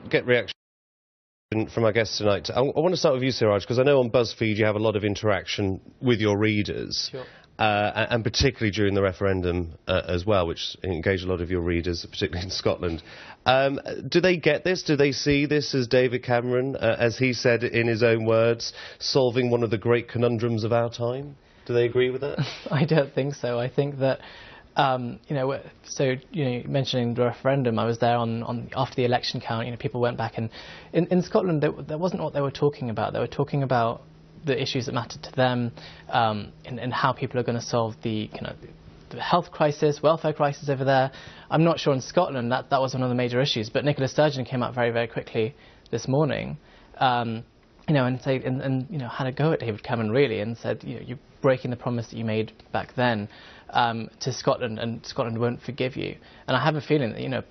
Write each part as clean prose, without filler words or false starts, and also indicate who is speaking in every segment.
Speaker 1: get reaction from our guests tonight. I want to start with you, Siraj, because I know on BuzzFeed you have a lot of interaction with your readers.
Speaker 2: Sure.
Speaker 1: And particularly during the referendum as well, which engaged a lot of your readers, particularly in Scotland. Do they get this? Do they see this as David Cameron, as he said in his own words, solving one of the great conundrums of our time? Do they agree with that?
Speaker 2: I don't think so. I think that, mentioning the referendum, I was there after the election count. People went back, and in Scotland, that wasn't what they were talking about. They were talking about the issues that mattered to them, and how people are going to solve the health crisis, welfare crisis over there. I'm not sure in Scotland that was one of the major issues. But Nicola Sturgeon came out very, very quickly this morning, and had a go at David Cameron really, and said, you're breaking the promise that you made back then to Scotland, and Scotland won't forgive you. And I have a feeling that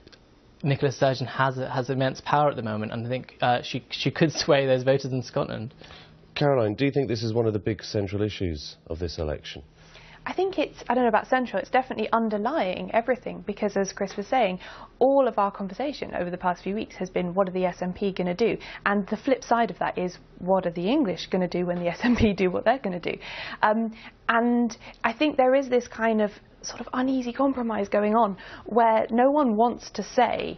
Speaker 2: Nicola Sturgeon has immense power at the moment, and I think she could sway those voters in Scotland.
Speaker 1: Caroline, do you think this is one of the big central issues of this election?
Speaker 3: I think I don't know about central, it's definitely underlying everything, because as Chris was saying, all of our conversation over the past few weeks has been, what are the SNP going to do? And the flip side of that is, what are the English going to do when the SNP do what they're going to do? And I think there is this kind of sort of uneasy compromise going on, where no one wants to say,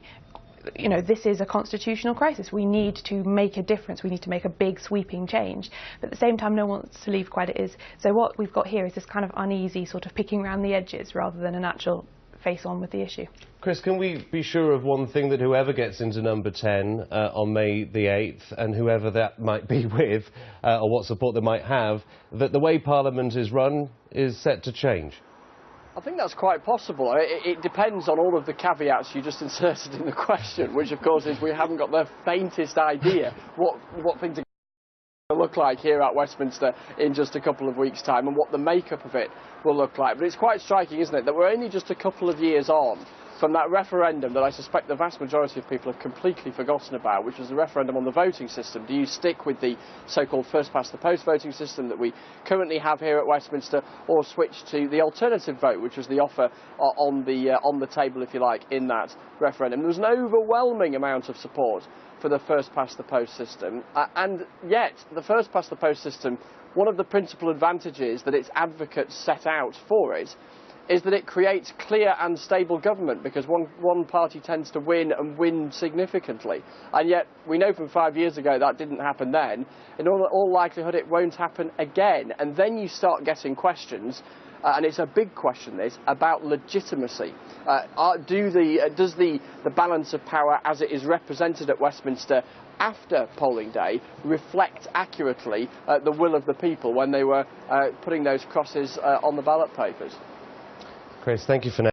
Speaker 3: this is a constitutional crisis. We need to make a difference. We need to make a big sweeping change. But at the same time, no one wants to leave quite as is. So what we've got here is this kind of uneasy sort of picking around the edges rather than an actual face-on with the issue.
Speaker 1: Chris, can we be sure of one thing, that whoever gets into number 10 on May the 8th, and whoever that might be with, or what support they might have, that the way Parliament is run is set to change?
Speaker 4: I think that's quite possible. It depends on all of the caveats you just inserted in the question, which of course is we haven't got the faintest idea what things are going to look like here at Westminster in just a couple of weeks' time, and what the makeup of it will look like. But it's quite striking, isn't it, that we're only just a couple of years on from that referendum that I suspect the vast majority of people have completely forgotten about, which was the referendum on the voting system. Do you stick with the so-called first-past-the-post voting system that we currently have here at Westminster, or switch to the alternative vote, which was the offer on the table, if you like, in that referendum? There was an overwhelming amount of support for the first-past-the-post system, and yet the first-past-the-post system, one of the principal advantages that its advocates set out for it is that it creates clear and stable government, because one party tends to win, and win significantly. And yet we know from 5 years ago that didn't happen then. In all likelihood it won't happen again. And then you start getting questions, and it's a big question this, about legitimacy. Does the balance of power as it is represented at Westminster after polling day reflect accurately the will of the people when they were putting those crosses on the ballot papers?
Speaker 1: Chris, thank you for now.